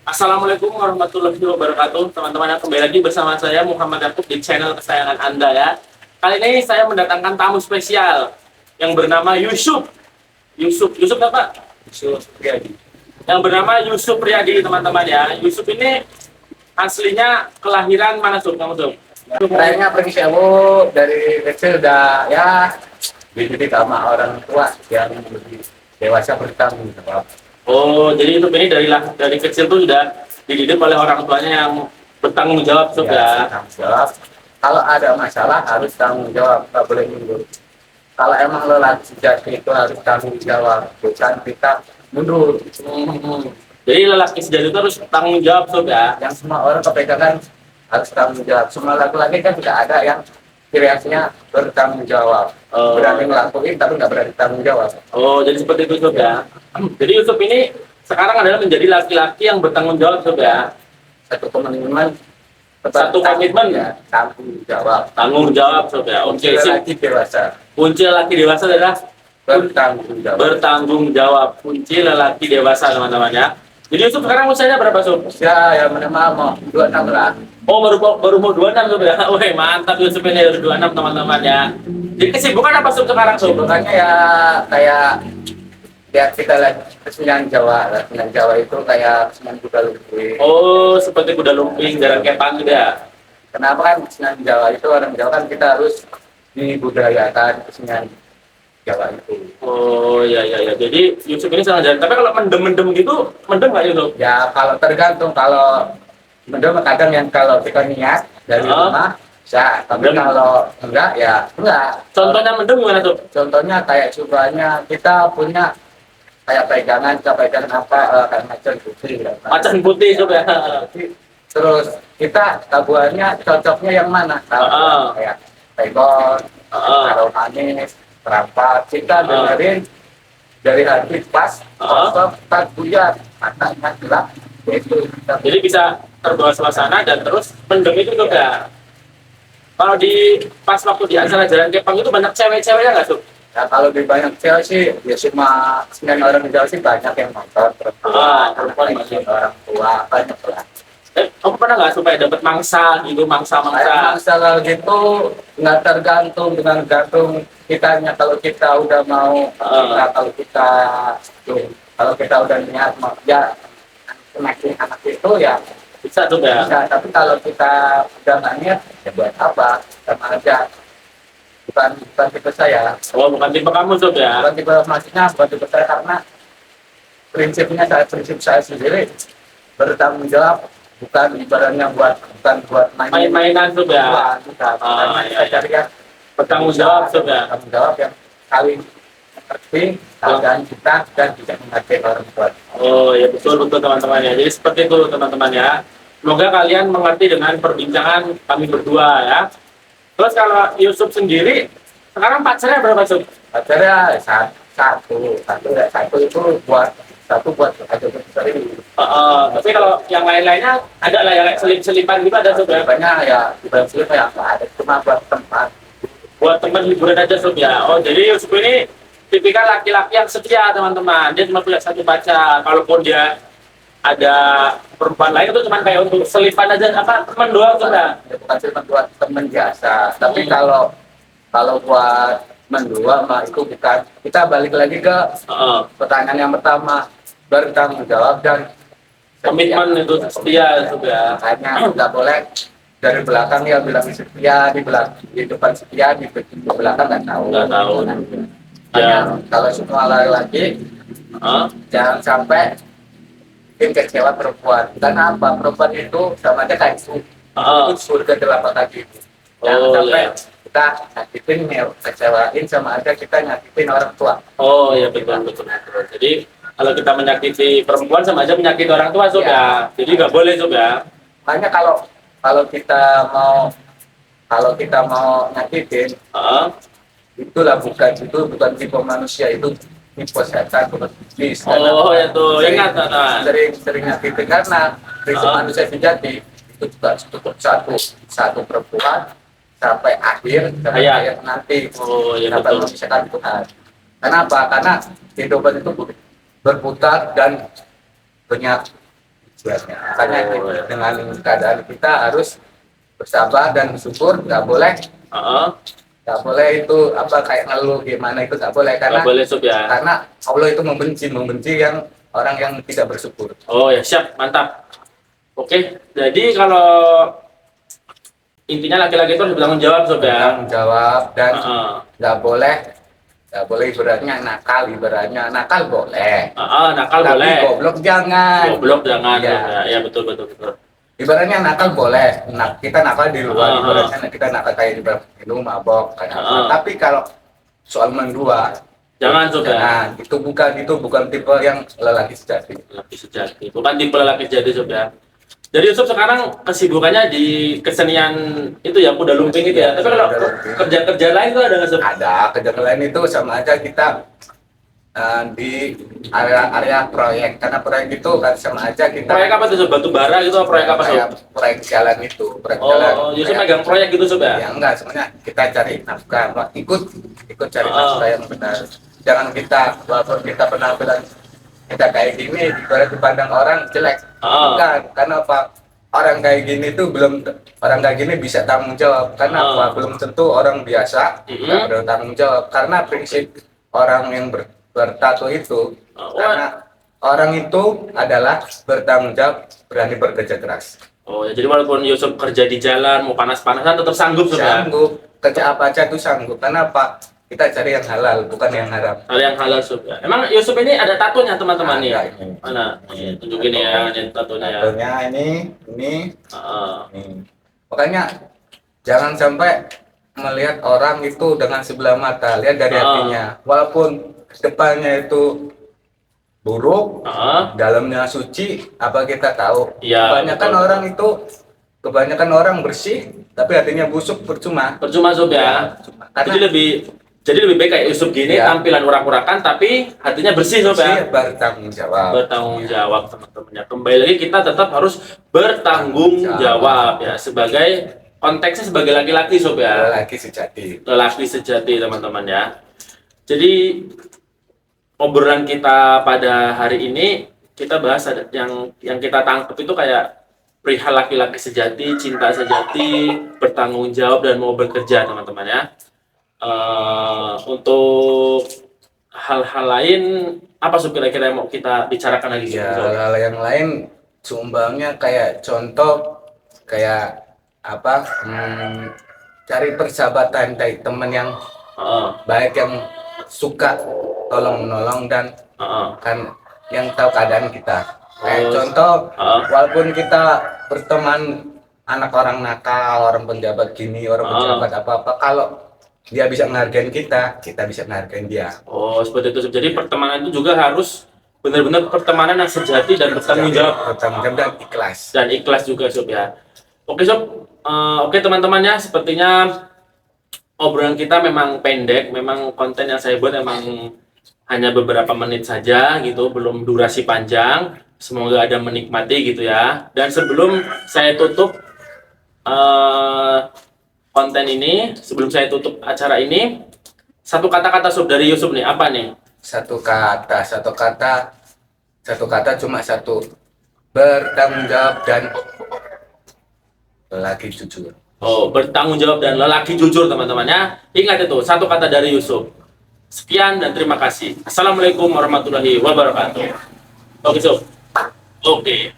Assalamualaikum warahmatullahi wabarakatuh, teman-teman. Kembali lagi bersama saya Muhammad Yakub di channel kesayangan Anda ya. Kali ini saya mendatangkan tamu spesial yang bernama Yusuf. Yusuf apa? Yusuf Riyadi. Yang bernama Yusuf Riyadi, teman-teman ya. Yusuf ini aslinya kelahiran mana, Sob? Kamu, Sob? Kayaknya pergi sewu dari kecil udah ya dididik sama orang tua yang lebih dewasa bertanggung jawab. Oh, jadi Yusuf ini dari kecil tuh sudah dididik oleh orang tuanya yang bertanggung jawab, Sob ya. Tanggung jawab. Kalau ada masalah harus tanggung jawab, nggak boleh mundur. Kalau emang lo lagi sejati itu harus tanggung jawab, bukan kita mundur. Jadi lelaki sejati itu harus tanggung jawab, Sob ya. Yang semua orang kepegangan harus tanggung jawab. Semua laki-laki kan tidak ada yang kreasinya bertanggung jawab. Berani ngelakuin tapi nggak berani tanggung jawab. Oh, jadi seperti itu, Sob ya. Jadi Yusuf ini sekarang adalah menjadi laki-laki yang bertanggung jawab, Sob ya. Satu komitmen Ya, tanggung jawab. Tanggung jawab, Sob ya. Oke, Kunci sip. laki dewasa Kunci lelaki dewasa adalah bertanggung jawab. bertanggung jawab. Kunci lelaki dewasa, teman-teman ya. Jadi Yusuf sekarang usianya berapa, Sob? Ya, yang minimal mau 26 lah. Oh, baru mau 26, Sob ya. Wih, mantap Yusuf ini baru 26, teman-teman ya. Jadi kesibukan apa, Sob, sekarang, Sob? Bukannya ya kayak ya kita lagi kesenian Jawa. Kesenian Jawa itu kayak kesenian kuda lumping. Oh, seperti kuda lumping, jalan kepang gitu ya. Kenapa kan kesenian Jawa itu orang Jawa kan kita harus dibudayakan kesenian Jawa itu. Oh, ya. Jadi Yusuf ini sangat jalan. Tapi kalau mendem-mendem gitu, mendem nggak, Yusuf? Ya kalau tergantung, kalau mendem kadang yang kalau kita niat dari rumah bisa, tapi Mendem. kalau enggak ya enggak. Contohnya mendem gimana, Sob? Contohnya kayak cobaannya kita punya kayak pegangan apa kayak macan putih ya. Macan putih, Sob ya. Terus kita tabuhannya cocoknya yang mana? Tabuhan kayak pegon, karo manis, perapat. Kita dengerin dari hati pas, kosong, tak buyar, matanya gelap. Itu kita Jadi bisa terbawa suasana dan terus mendem itu juga. Kalau di pas waktu di acara jalan kepang itu banyak cewek-ceweknya nggak, Sob? ya kalau di banyak cewek sih ya cuma sembilan orang di Jawa sih banyak yang nonton, perempuan masih orang tua banyak lah. Kamu pernah nggak supaya dapat mangsa gitu, Kayak mangsa? masalah gitu nggak tergantung dengan gantung kitanya. Kalau kita udah mau kalau kita kalau kita udah niat mau ya semakin anak itu ya Bisa tuh ya. bisa, tapi kalau kita udah nggak niat ya buat apa, sama aja. Bukan tipe saya, Oh, bukan tipe kamu, Sob ya. bukan tipe, maksudnya bukan tipe saya karena prinsip saya sendiri bertanggung jawab, bukan ibaratnya bukan buat Main-mainan, Sob ya. bukan. Karena Iya. kita cari yang Bertanggung jawab, Sob ya. tanggung jawab yang saling mengerti keadaan kita dan tidak menghargai orang tua. Oh ya, betul teman-teman ya. Jadi seperti itu teman-teman ya. Semoga kalian mengerti dengan perbincangan kami berdua ya. Terus kalau Yusuf sendiri sekarang pacarnya berapa, Sob? Akhirnya satu itu buat aja berseri. Tapi kalau yang lain-lainnya ada lah yang kayak selip-selipan gitu ada, Sob ya. Banyak ya di Brazil ya nggak ada, cuma buat tempat. Buat teman hiburan aja, Sob ya. Oh, jadi Yusuf ini tipikal laki-laki yang setia, teman-teman. Dia cuma punya satu pacar. Kalaupun dia ada perempuan lain itu cuma kayak untuk selipan aja, apa teman doang, Sob ya. Ya, bukan cuma buat temen biasa. Tapi kalau buat mendua mah itu kita balik lagi ke pertanyaan yang pertama, bertanggung jawab dan Komitmen itu setia, Sob ya. hanya nggak boleh dari belakang ya bilang setia, di depan setia, di belakang nggak tahu. Nggak tahu. Hanya kalau semua laki-laki jangan sampai bikin kecewa perempuan. Karena apa? Perempuan itu sama aja kayak surga telapak kaki. Jangan sampai kita nyakitin, kecewain, sama aja kita nyakitin orang tua. Oh ya, betul. Jadi kalau kita menyakiti perempuan sama aja menyakiti orang tua, Sob ya. Jadi nggak boleh, Sob ya. Makanya kalau kita mau nyakitin, itulah bukan tipe manusia, itu tipe setan, bukan iblis. Oh ya tuh, ingat Sering nyakitin karena prinsip manusia sejati itu juga cukup satu perempuan sampai akhir nanti, Oh ya sampai betul. memisahkan Tuhan. Kenapa? Karena kehidupan itu berputar dan banyak sebenarnya. Makanya Oh, dengan keadaan kita harus bersabar dan bersyukur, nggak boleh nggak boleh itu apa kayak ngeluh gimana, itu nggak boleh, karena nggak boleh sob ya. karena Allah itu membenci yang orang yang tidak bersyukur. Oh ya, siap, mantap. Oke, jadi kalau intinya laki-laki itu harus bertanggung jawab sob ya. Bertanggung jawab dan Heeh. nggak boleh ibaratnya nakal boleh, Nakal tapi boleh. goblok jangan. Goblok jangan. Iya. Ya, betul betul betul. Ibaratnya nakal boleh, kita nakal di luar, Ah, ibaratnya kita nakal kayak di minum, mabok, kayak apa. Ah. Tapi kalau soal mendua, Jangan sob ya. jangan. Itu bukan tipe yang lelaki sejati. Lelaki sejati. Bukan tipe lelaki sejati sob ya. Jadi Yusuf sekarang kesibukannya di kesenian itu ya, kuda lumping itu ya. Tapi kalau Kuda lumping. kerja-kerja lain itu ada nggak sob? Ada kejadian lain itu sama aja kita di area proyek, karena proyek itu kan sama aja kita Proyek apa tuh sob? Batu bara gitu? Proyek apa sob? kayak proyek jalan itu, proyek jalan. Oh, Yusuf Kayak- megang proyek gitu sob ya? Ya enggak, sebenarnya kita cari nafkah, ikut cari Oh. nafkah yang benar. Jangan kita, walaupun kita penampilan kita kayak gini, ibarat dipandang orang jelek. Oh. Bukan, karena apa? Orang kayak gini tuh orang kayak gini bisa tanggung jawab. Karena Oh. apa? Belum tentu orang biasa nggak bertanggung jawab. Karena prinsip orang yang bertato itu, Oh. karena orang itu adalah bertanggung jawab, berani bekerja keras. Oh ya, jadi walaupun Yusuf kerja di jalan, mau panas-panasan tetap sanggup sob ya? Sanggup, kerja apa aja tuh sanggup. Karena apa? Kita cari yang halal, bukan yang haram. Hal yang halal sob ya. Emang Yusuf ini ada tatonya teman-teman nih? Ada ini. Mana? Nih, tunjukin ya, ini tatonya ya. Contohnya ini. Heeh. Makanya jangan sampai melihat orang itu dengan sebelah mata, lihat dari hatinya. Walaupun depannya itu buruk, dalamnya suci, apa kita tahu? Iya, Kebanyakan orang bersih, tapi hatinya busuk, percuma. Percuma sob ya. Karena Jadi lebih baik kayak Yusuf gini, Iya. tampilan urak-urakan tapi hatinya bersih sob ya. bersih, bertanggung jawab. Bertanggung jawab teman-teman ya. Kembali lagi kita tetap harus bertanggung jawab ya, sebagai konteksnya sebagai laki-laki sob ya. Lelaki sejati. Lelaki sejati teman-teman ya. Jadi obrolan kita pada hari ini kita bahas ada yang kita tangkap itu kayak perihal laki-laki sejati, cinta sejati, bertanggung jawab dan mau bekerja teman-teman ya. Untuk hal-hal lain apa sih kira-kira yang mau kita bicarakan lagi? Ya, Sob? hal yang lain sumbangnya kayak contoh kayak apa? Cari persahabatan kayak teman yang Heeh, baik, yang suka tolong menolong dan kan yang tahu keadaan kita. Kayak contoh, walaupun kita berteman anak orang nakal, orang penjabat gini, orang pejabat apa-apa, kalau dia bisa menghargain kita bisa menghargain dia. Oh, seperti itu. Jadi pertemanan itu juga harus benar-benar pertemanan yang sejati dan bertanggung jawab. Bertanggung jawab dan ikhlas. Dan ikhlas juga sob ya. Oke sob, oke teman-teman ya, sepertinya obrolan kita memang pendek, memang konten yang saya buat memang hanya beberapa menit saja gitu, belum durasi panjang. Semoga ada menikmati gitu ya. Dan sebelum saya tutup konten ini, sebelum saya tutup acara ini, satu kata-kata sob dari Yusuf nih, apa nih? Satu kata cuma satu, bertanggung jawab dan lelaki jujur. Oh, bertanggung jawab dan lelaki jujur teman-teman ya. Ingat itu, satu kata dari Yusuf. Sekian dan terima kasih. Assalamualaikum warahmatullahi wabarakatuh. Oke sob. Oke.